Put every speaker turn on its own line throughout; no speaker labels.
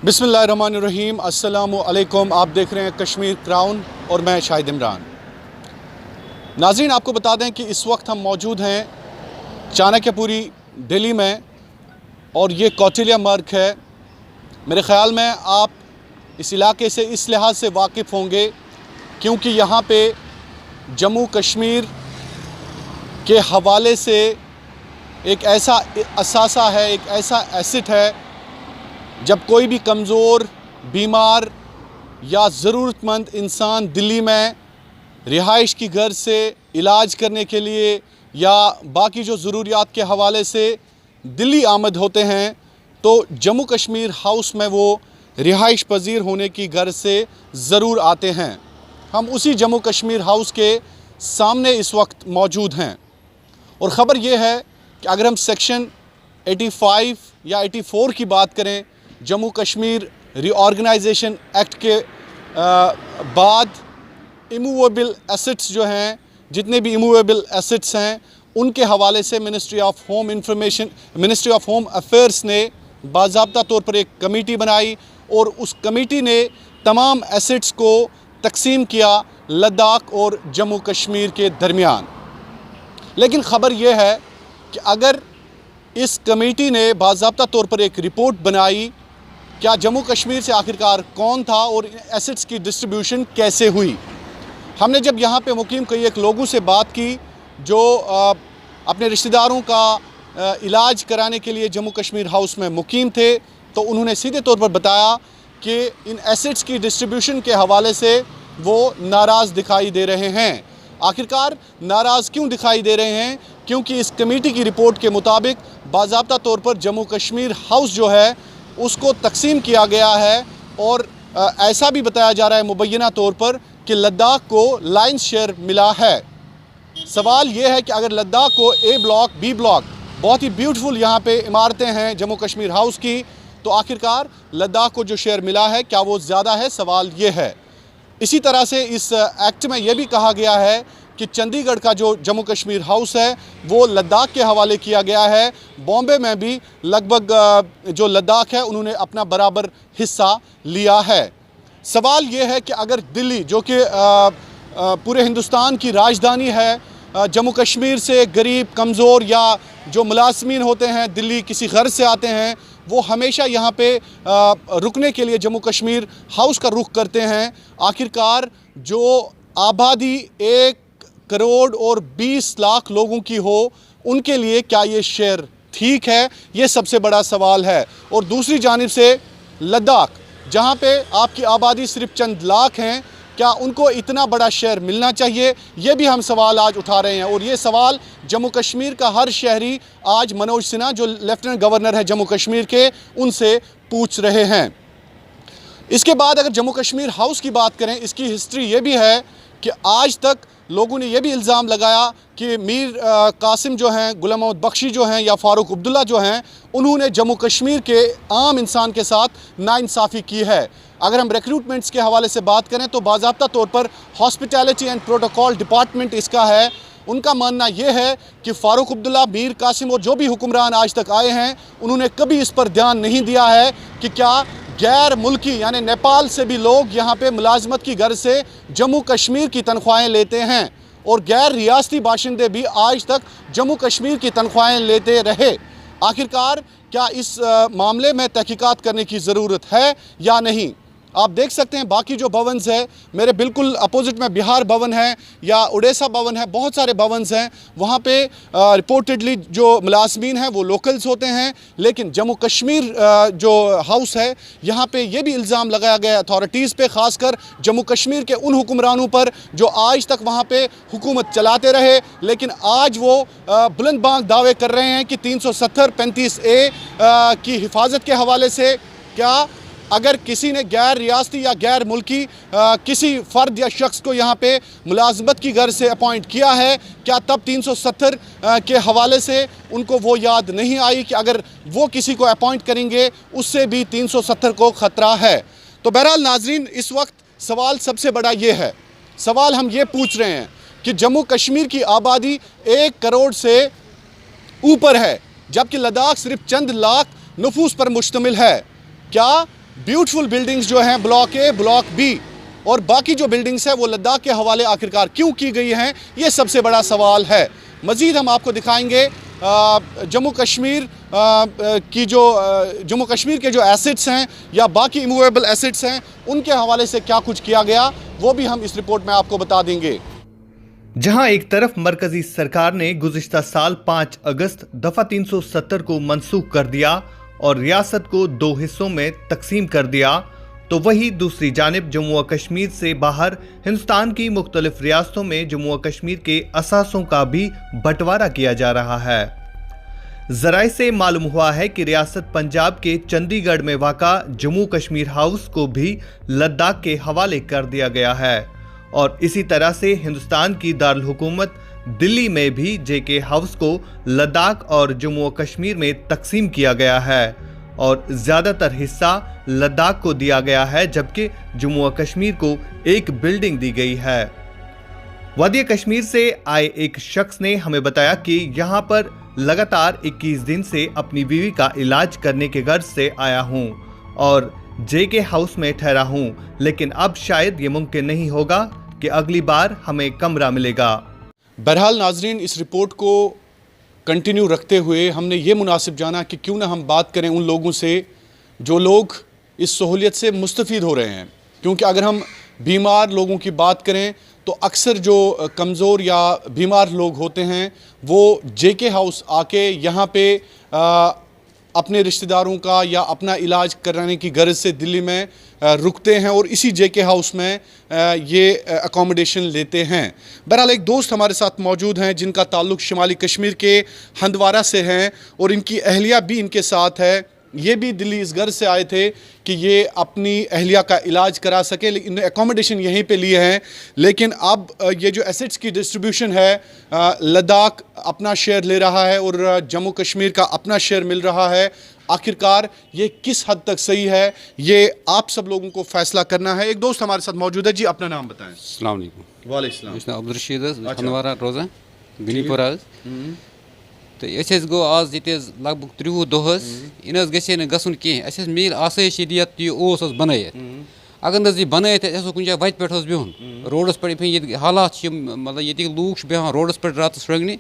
बिस्मिल्लाहिर्रहमानिर्रहीम, अस्सलामु अलैकुम। आप देख रहे हैं कश्मीर क्राउन और मैं शाहिद इमरान। नाज़रीन, आपको बता दें कि इस वक्त हम मौजूद हैं चाणक्यपुरी दिल्ली में और ये कौटिल्य मार्ग है। मेरे ख़्याल में आप इस इलाके से इस लिहाज से वाकिफ़ होंगे क्योंकि यहाँ पे जम्मू कश्मीर के हवाले से एक ऐसा असासा है, एक ऐसा एसेट है, जब कोई भी कमज़ोर, बीमार या ज़रूरतमंद इंसान दिल्ली में रिहाइश की घर से इलाज करने के लिए या बाकी जो ज़रूरियात के हवाले से दिल्ली आमद होते हैं तो जम्मू कश्मीर हाउस में वो रिहाइश पजीर होने की घर से ज़रूर आते हैं। हम उसी जम्मू कश्मीर हाउस के सामने इस वक्त मौजूद हैं और ख़बर यह है कि अगर हम सेक्शन 85 या 84 की बात करें, जम्मू कश्मीर रीऑर्गेनाइजेशन एक्ट के बाद इमूवेबल एसेट्स जो हैं, जितने भी इमूवेबल एसेट्स हैं, उनके हवाले से मिनिस्ट्री ऑफ होम अफेयर्स ने बाज़ाब्ता तौर पर एक कमेटी बनाई और उस कमेटी ने तमाम एसेट्स को तकसीम किया लद्दाख और जम्मू कश्मीर के दरमियान। लेकिन ख़बर यह है कि अगर इस कमेटी ने बाज़ाब्ता तौर पर एक रिपोर्ट बनाई, क्या जम्मू कश्मीर से आखिरकार कौन था और एसेट्स की डिस्ट्रीब्यूशन कैसे हुई। हमने जब यहाँ पे मुकीम कई एक लोगों से बात की जो अपने रिश्तेदारों का इलाज कराने के लिए जम्मू कश्मीर हाउस में मुकीम थे, तो उन्होंने सीधे तौर पर बताया कि इन एसेट्स की डिस्ट्रीब्यूशन के हवाले से वो नाराज़ दिखाई दे रहे हैं। आखिरकार नाराज़ क्यों दिखाई दे रहे हैं? क्योंकि इस कमेटी की रिपोर्ट के मुताबिक बाज़ाब्ता तौर पर जम्मू कश्मीर हाउस जो है उसको तकसीम किया गया है और ऐसा भी बताया जा रहा है मुबैना तौर पर कि लद्दाख को लाइन्स शेयर मिला है। सवाल ये है कि अगर लद्दाख को ए ब्लॉक, बी ब्लॉक, बहुत ही ब्यूटीफुल यहाँ पे इमारतें हैं जम्मू कश्मीर हाउस की, तो आखिरकार लद्दाख को जो शेयर मिला है क्या वो ज़्यादा है? सवाल ये है। इसी तरह से इस एक्ट में यह भी कहा गया है कि चंडीगढ़ का जो जम्मू कश्मीर हाउस है वो लद्दाख के हवाले किया गया है। बॉम्बे में भी लगभग जो लद्दाख है उन्होंने अपना बराबर हिस्सा लिया है। सवाल ये है कि अगर दिल्ली, जो कि पूरे हिंदुस्तान की राजधानी है, जम्मू कश्मीर से गरीब, कमज़ोर या जो मुलाज़मीन होते हैं, दिल्ली किसी गर्ज से आते हैं, वो हमेशा यहाँ पे रुकने के लिए जम्मू कश्मीर हाउस का रुख करते हैं। आखिरकार जो आबादी 1 करोड़ और 20 लाख लोगों की हो, उनके लिए क्या ये शेयर ठीक है? ये सबसे बड़ा सवाल है। और दूसरी जानिब से लद्दाख, जहाँ पे आपकी आबादी सिर्फ चंद लाख हैं, क्या उनको इतना बड़ा शेयर मिलना चाहिए? ये भी हम सवाल आज उठा रहे हैं और ये सवाल जम्मू कश्मीर का हर शहरी आज मनोज सिन्हा, जो लेफ्टिनेंट गवर्नर है जम्मू कश्मीर के, उनसे पूछ रहे हैं। इसके बाद अगर जम्मू कश्मीर हाउस की बात करें, इसकी हिस्ट्री ये भी है कि आज तक लोगों ने यह भी इल्ज़ाम लगाया कि मीर कासिम जो हैं, गुलाम मोहम्मद बख्शी जो हैं या फ़ारूक अब्दुल्ला जो हैं, उन्होंने जम्मू कश्मीर के आम इंसान के साथ नाइंसाफ़ी की है। अगर हम रिक्रूटमेंट्स के हवाले से बात करें तो बाज़ाब्ता तौर पर हॉस्पिटैलिटी एंड प्रोटोकॉल डिपार्टमेंट इसका है। उनका मानना यह है कि फ़ारूक अब्दुल्ला, मीर कासिम और जो भी हुक्मरान आज तक आए हैं, उन्होंने कभी इस पर ध्यान नहीं दिया है कि क्या गैर मुल्की यानी नेपाल से भी लोग यहाँ पे मुलाजमत की गर्ज से जम्मू कश्मीर की तनख्वाहें लेते हैं और गैर रियासती बाशिंदे भी आज तक जम्मू कश्मीर की तनख्वाहें लेते रहे। आखिरकार क्या इस मामले में तहकीकात करने की ज़रूरत है या नहीं? आप देख सकते हैं बाकी जो भवन्स है, मेरे बिल्कुल अपोजिट में बिहार भवन है या उड़ीसा भवन है, बहुत सारे भवन्स हैं, वहाँ पे रिपोर्टेडली जो मुलाजमीन हैं वो लोकल्स होते हैं। लेकिन जम्मू कश्मीर जो हाउस है, यहाँ पे ये भी इल्ज़ाम लगाया गया अथॉरिटीज़ पे, ख़ासकर जम्मू कश्मीर के उन हुक्मरानों पर जो आज तक वहाँ पे हुकूमत चलाते रहे, लेकिन आज वो बुलंद बांग दावे कर रहे हैं कि 370 35A की हिफाजत के हवाले से क्या अगर किसी ने गैर रियासती या गैर मुल्की किसी फ़र्द या शख्स को यहाँ पे मुलाजमत की गर्ज से अपॉइंट किया है, क्या तब 370 के हवाले से उनको वो याद नहीं आई कि अगर वो किसी को अपॉइंट करेंगे उससे भी 370 को ख़तरा है? तो बहरहाल नाजरीन, इस वक्त सवाल सबसे बड़ा ये है, सवाल हम ये पूछ रहे हैं कि जम्मू कश्मीर की आबादी 1 करोड़ से ऊपर है, जबकि लद्दाख सिर्फ चंद लाख नफूस पर मुश्तमिल है। क्या ब्यूटीफुल बिल्डिंग्स जो हैं ब्लॉक ए, ब्लॉक बी और बाकी जो बिल्डिंग्स है वो लद्दाख के हवाले आखिरकार क्यों की गई हैं, ये सबसे बड़ा सवाल है। मज़ीद हम आपको दिखाएंगे जम्मू कश्मीर के जो एसेट्स हैं या बाकी इमूवेबल एसेट्स हैं उनके हवाले से क्या कुछ किया गया, वो भी हम इस रिपोर्ट में आपको बता देंगे।
जहां एक तरफ मरकजी सरकार ने गुज़िश्ता साल 5 अगस्त दफा 370 को मनसूख कर दिया और रियासत को 2 हिस्सों में तकसीम कर दिया, तो वही दूसरी जानिब जम्मू व कश्मीर से बाहर हिंदुस्तान की मुख्तलिफ रियासतों में जम्मू व कश्मीर के असासों का भी बंटवारा किया जा रहा है। जराए से मालूम हुआ है कि रियासत पंजाब के चंडीगढ़ में वाक़ा जम्मू कश्मीर हाउस को भी लद्दाख के हवाले कर दिया गया है और इसी तरह से हिंदुस्तान की दारुल हुकूमत दिल्ली में भी जेके हाउस को लद्दाख और जम्मू व कश्मीर में तकसीम किया गया है और ज़्यादातर हिस्सा लद्दाख को दिया गया है, जबकि जम्मू व कश्मीर को एक बिल्डिंग दी गई है। वादी कश्मीर से आए एक शख्स ने हमें बताया कि यहाँ पर लगातार 21 दिन से अपनी बीवी का इलाज करने के गर्ज से आया हूँ और जेके हाउस में ठहरा हूँ, लेकिन अब शायद ये मुमकिन नहीं होगा कि अगली बार हमें कमरा मिलेगा।
बहरहाल नाजरीन, इस रिपोर्ट को कंटिन्यू रखते हुए हमने ये मुनासिब जाना कि क्यों ना हम बात करें उन लोगों से जो लोग इस सहूलियत से मुस्तफ़ीद हो रहे हैं, क्योंकि अगर हम बीमार लोगों की बात करें तो अक्सर जो कमज़ोर या बीमार लोग होते हैं वो जेके हाउस आके यहाँ पे अपने रिश्तेदारों का या अपना इलाज कराने की गर्ज से दिल्ली में रुकते हैं और इसी जेके हाउस में ये अकोमोडेशन लेते हैं। बहरहाल एक दोस्त हमारे साथ मौजूद हैं जिनका ताल्लुक़ शुमाली कश्मीर के हंदवारा से हैं और इनकी अहलिया भी इनके साथ है। ये भी दिल्ली इस गर्ज से आए थे कि ये अपनी अहलिया का इलाज करा सके, लेकिन इन्हें अकोमोडेशन यहीं पे लिए हैं। लेकिन अब ये जो एसेट्स की डिस्ट्रीब्यूशन है, लद्दाख अपना शेयर ले रहा है और जम्मू कश्मीर का अपना शेयर मिल रहा है। आखिरकार ये किस हद तक सही है, ये आप सब लोगों को फैसला करना है। एक दोस्त हमारे साथ मौजूद है जी, अपना नाम बताएं।
अस्सलाम वालेकुम।
वालेकुम।
अब्दुलरशीद हंदवारा रोज़ा गनीपुर तो गो आज ये लगभग 30 दोहस इन गे गन कह मिल आसाइशियत यह बन अगर नज बनत कुछ जाए वत पे बिहन रोडस पे ये हालात मतलब ये लूक बेहान रोडस पे रात रोंगने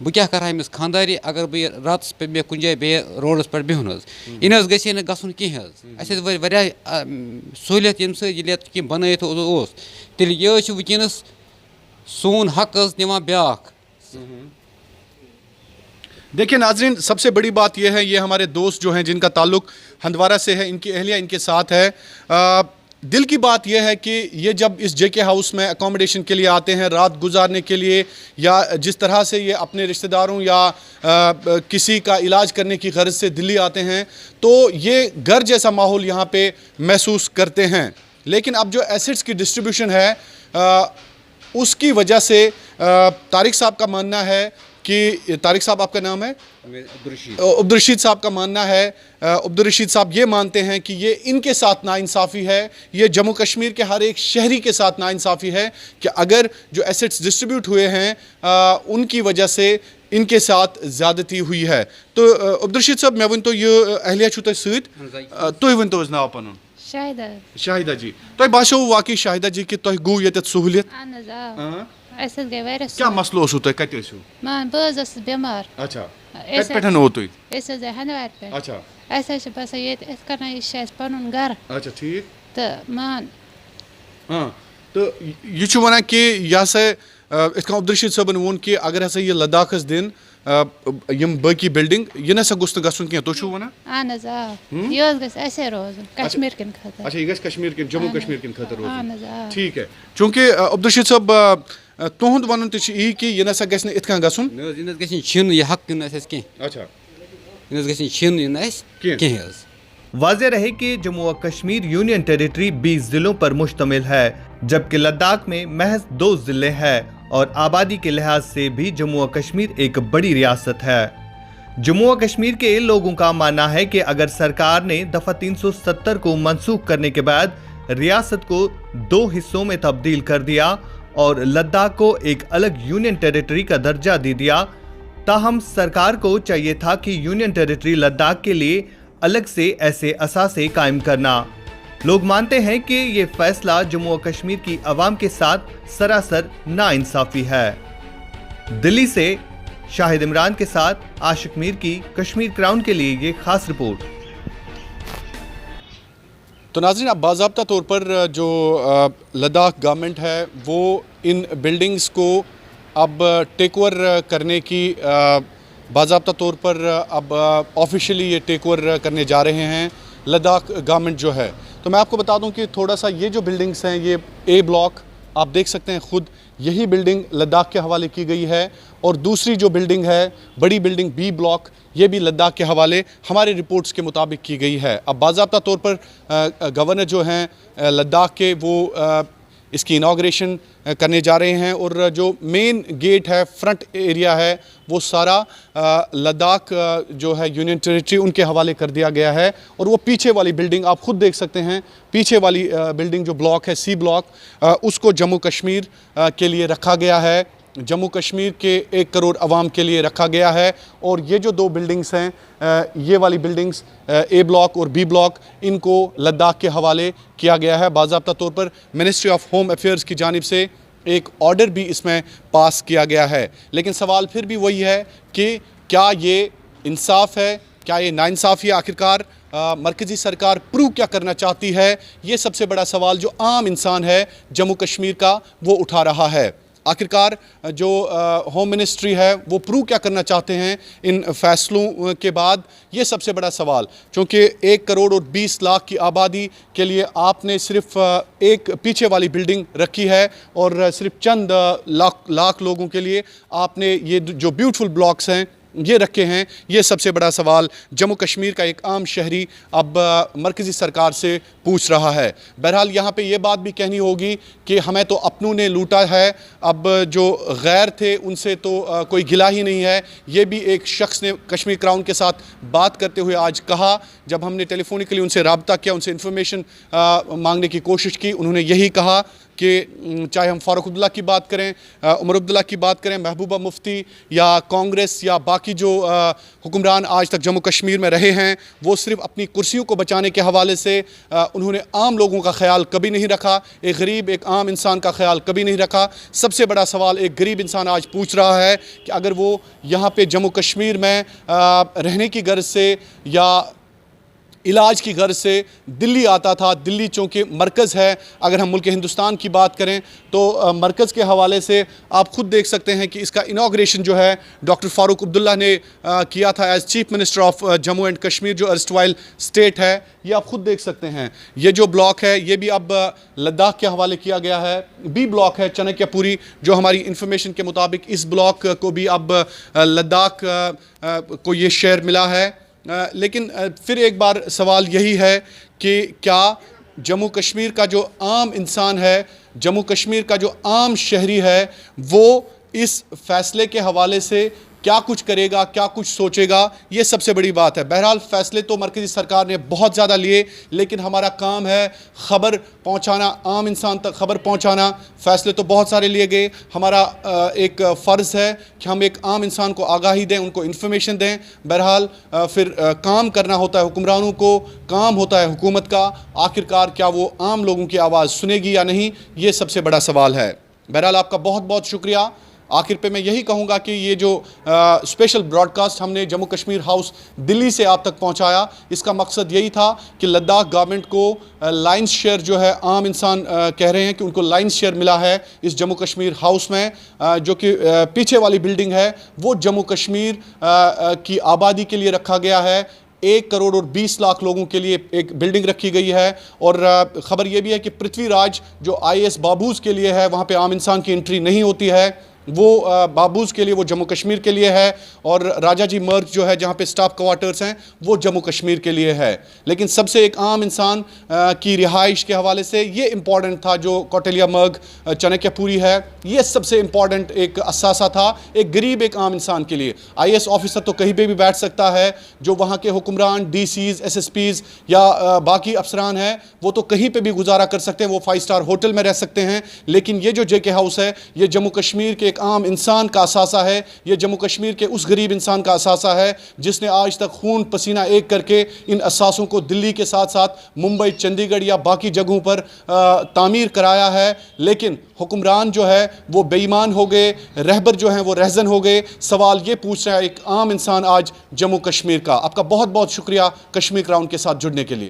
बह क्या कर अमिस खानदारी अगर बह रात पे मे कुछ जाए बे रोडस पे बिहन इन गे गन कह सहूलियत ये सत बनत तेल यह वनस सोन हक निवान ब्याख।
देखिए नाजरीन, सबसे बड़ी बात यह है, ये हमारे दोस्त जो हैं जिनका ताल्लुक़ हंदवारा से है, इनकी अहलिया इनके साथ है। दिल की बात यह है कि ये जब इस जेके हाउस में अकोमोडेशन के लिए आते हैं रात गुजारने के लिए, या जिस तरह से ये अपने रिश्तेदारों या किसी का इलाज करने की गर्ज से दिल्ली आते हैं, तो ये घर जैसा माहौल यहाँ पे महसूस करते हैं। लेकिन अब जो एसेट्स की डिस्ट्रीब्यूशन है उसकी वजह से तारिक साहब का मानना है कि तारिक साहब आपका नाम है? अब्दुलरशीद साहब का मानना है, अब्दुलरशीद साहब ये मानते हैं कि ये इनके साथ नाइंसाफ़ी है, ये जम्मू कश्मीर के हर एक शहरी के साथ नाइंसाफ़ी है कि अगर जो एसेट्स डिस्ट्रीब्यूट हुए हैं उनकी वजह से इनके साथ ज़्यादती हुई है। तो अब्दुलरशीद साहब मैं वन तो ये अहलिया छू तुह सत तुह वन तो नाव पन शाहिदा जी तुह बासो वाकई शाहिदा जी कि तुह गो ये सहूलियत क्या मसलो तुह कत
मान बह बीमार।
अच्छा पे हो तुम?
हंदवार पे।
अच्छा
बस ये पन घर।
अच्छा ठीक
तो मान
हाँ तो यह वन कि यह सा अब्दुलरशीद साहबन वोन कि अगर हसा ये लद्दाखस दिन यम बाकी बिल्डिंग यह नसा गुस गन कह तुम वन
कश्मीर किन खतर।
अच्छा यह कश्मीर किन जम्मू कश्मीर किन खतर रोज ठीक है। चूंकि अब्दुलरशीद साहब तुहद वन यह कि यह नसा गस इत
गन यह हक
अच्छा
वाज़ेह रहे कि जम्मू व कश्मीर यूनियन टेरिटरी 20 जिलों पर मुश्तमिल है, जबकि लद्दाख में महज 2 जिले हैं और आबादी के लिहाज से भी जम्मू व कश्मीर एक बड़ी रियासत है। जम्मू व कश्मीर के लोगों का मानना है कि अगर सरकार ने दफा 370 को मनसूख करने के बाद रियासत को 2 हिस्सों में तब्दील कर दिया और लद्दाख को एक अलग यूनियन टेरिटरी का दर्जा दे दिया, ताहम सरकार को चाहिए था कि यूनियन टेरिटरी लद्दाख के लिए अलग से ऐसे असासे कायम करना लोग मानते हैं कि ये फैसला जम्मू और कश्मीर की आवाम के साथ सरासर नाइंसाफी है। दिल्ली से शाहिद इमरान के साथ आशिक मीर की कश्मीर क्राउन के लिए ये खास रिपोर्ट।
तो नाज़रीन, अब बाज़ाब्ता तौर पर जो लद्दाख गवर्नमेंट है वो इन बिल्डिंग्स को अब टेक ओवर करने की बाज़ाब्ता तौर पर अब ऑफिशियली ये टेक ओवर करने जा रहे हैं लद्दाख गवर्नमेंट जो है। तो मैं आपको बता दूं कि थोड़ा सा ये जो बिल्डिंग्स हैं, ये ए ब्लॉक आप देख सकते हैं खुद, यही बिल्डिंग लद्दाख के हवाले की गई है, और दूसरी जो बिल्डिंग है बड़ी बिल्डिंग बी ब्लॉक, ये भी लद्दाख के हवाले हमारे रिपोर्ट्स के मुताबिक की गई है। अब बाज़ाब्ता तौर पर गवर्नर जो हैं लद्दाख के वो इसकी इनाग्रेशन करने जा रहे हैं, और जो मेन गेट है, फ्रंट एरिया है, वो सारा लद्दाख जो है यूनियन टेरिटरी उनके हवाले कर दिया गया है। और वो पीछे वाली बिल्डिंग आप खुद देख सकते हैं, पीछे वाली बिल्डिंग जो ब्लॉक है सी ब्लॉक, उसको जम्मू कश्मीर के लिए रखा गया है, जम्मू कश्मीर के 1 करोड़ आवाम के लिए रखा गया है। और ये जो दो बिल्डिंग्स हैं, ये वाली बिल्डिंग्स ए ब्लॉक और बी ब्लॉक, इनको लद्दाख के हवाले किया गया है। बाज़ाब्ता तौर पर मिनिस्ट्री ऑफ होम अफेयर्स की जानिब से एक ऑर्डर भी इसमें पास किया गया है। लेकिन सवाल फिर भी वही है कि क्या ये इंसाफ है, क्या ये नाइंसाफ़ी है? आखिरकार मरकज़ी सरकार प्रूव क्या करना चाहती है? ये सबसे बड़ा सवाल जो आम इंसान है जम्मू कश्मीर का वो उठा रहा है। आखिरकार जो होम मिनिस्ट्री है वो प्रूव क्या करना चाहते हैं इन फैसलों के बाद, ये सबसे बड़ा सवाल। क्योंकि 1 करोड़ और 20 लाख की आबादी के लिए आपने सिर्फ एक पीछे वाली बिल्डिंग रखी है, और सिर्फ चंद लाख लोगों के लिए आपने ये जो ब्यूटीफुल ब्लॉक्स हैं ये रखे हैं। ये सबसे बड़ा सवाल जम्मू कश्मीर का एक आम शहरी अब मरकज़ी सरकार से पूछ रहा है। बहरहाल यहाँ पे ये बात भी कहनी होगी कि हमें तो अपनों ने लूटा है, अब जो गैर थे उनसे तो कोई गिला ही नहीं है। ये भी एक शख्स ने कश्मीर क्राउन के साथ बात करते हुए आज कहा, जब हमने टेलीफोनिकली उनसे रब्ता किया, उनसे इन्फॉर्मेशन मांगने की कोशिश की, उन्होंने यही कहा कि चाहे हम फारूक अब्दुल्ला की बात करें, उमर अब्दुल्ला की बात करें, महबूबा मुफ्ती या कांग्रेस या बाकी जो हुक्मरान आज तक जम्मू कश्मीर में रहे हैं, वो सिर्फ अपनी कुर्सियों को बचाने के हवाले से उन्होंने आम लोगों का ख्याल कभी नहीं रखा, एक गरीब एक आम इंसान का ख्याल कभी नहीं रखा। सबसे बड़ा सवाल एक गरीब इंसान आज पूछ रहा है कि अगर वो यहाँ पे जम्मू कश्मीर में रहने की गर्ज से या इलाज की गर्ज से दिल्ली आता था, दिल्ली चूँकि मरकज़ है, अगर हम मुल्क हिंदुस्तान की बात करें तो मरकज़ के हवाले से आप ख़ुद देख सकते हैं कि इसका इनाग्रेशन जो है डॉक्टर फ़ारूक अब्दुल्ला ने किया था as chief minister of Jammu and Kashmir, जो अर्स्टवाइल स्टेट है। ये आप ख़ुद देख सकते हैं। ये जो ब्लॉक है ये भी अब लद्दाख के हवाले किया गया है। बी ब्लॉक है चाणक्यपुरी, जो हमारी इंफॉर्मेशन के मुताबिक इस ब्लॉक को भी अब लद्दाख को ये शेयर मिला है। लेकिन फिर एक बार सवाल यही है कि क्या जम्मू कश्मीर का जो आम इंसान है, जम्मू कश्मीर का जो आम शहरी है, वो इस फैसले के हवाले से क्या कुछ करेगा, क्या कुछ सोचेगा? ये सबसे बड़ी बात है। बहरहाल फ़ैसले तो मरकज़ी सरकार ने बहुत ज़्यादा लिए, लेकिन हमारा काम है ख़बर पहुंचाना, आम इंसान तक ख़बर पहुंचाना। फ़ैसले तो बहुत सारे लिए गए, हमारा एक फ़र्ज़ है कि हम एक आम इंसान को आगाही दें, उनको इन्फॉर्मेशन दें। बहरहाल फिर काम करना होता है हुक्मरानों को, काम होता है हुकूमत का। आखिरकार क्या वो आम लोगों की आवाज़ सुनेगी या नहीं, ये सबसे बड़ा सवाल है। बहरहाल आपका बहुत बहुत शुक्रिया। आखिर पे मैं यही कहूँगा कि ये जो स्पेशल ब्रॉडकास्ट हमने जम्मू कश्मीर हाउस दिल्ली से आप तक पहुँचाया, इसका मकसद यही था कि लद्दाख गवर्नमेंट को लाइन्स शेयर जो है, आम इंसान कह रहे हैं कि उनको लाइन्स शेयर मिला है इस जम्मू कश्मीर हाउस में, जो कि पीछे वाली बिल्डिंग है वो जम्मू कश्मीर की आबादी के लिए रखा गया है। 1 करोड़ और 20 लाख लोगों के लिए एक बिल्डिंग रखी गई है। और ख़बर यह भी है कि पृथ्वीराज जो IAS बाबूज़ के लिए है, वहाँ पे आम इंसान की एंट्री नहीं होती है, वो बाबूज़ के लिए, वो जम्मू कश्मीर के लिए है। और राजा जी मर्ग जो है, जहाँ पे स्टाफ क्वार्टर्स हैं, वो जम्मू कश्मीर के लिए है। लेकिन सबसे एक आम इंसान की रिहाइश के हवाले से ये इम्पॉर्टेंट था, जो कौटिल्य मर्ग चाणक्यपुरी है, ये सबसे इम्पॉर्टेंट एक असासा था एक गरीब एक आम इंसान के लिए। IAS ऑफिसर तो कहीं पे भी बैठ सकता है, जो वहाँ के हुक्मरान DCs SSPs या बाकी अफसरान हैं, वो तो कहीं पर भी गुजारा कर सकते हैं, वो 5 स्टार होटल में रह सकते हैं। लेकिन ये जो JK हाउस है, ये जम्मू कश्मीर के एक आम इंसान का असासा है, ये जम्मू कश्मीर के उस गरीब इंसान का असासा है जिसने आज तक खून पसीना एक करके इन असासों को दिल्ली के साथ साथ मुंबई, चंडीगढ़ या बाकी जगहों पर तामीर कराया है। लेकिन हुक्मरान जो है वो बेईमान हो गए, रहबर जो हैं वो रहजन हो गए। सवाल ये पूछ रहा है एक आम इंसान आज जम्मू कश्मीर का। आपका बहुत बहुत शुक्रिया कश्मीर क्राउन के साथ जुड़ने के लिए।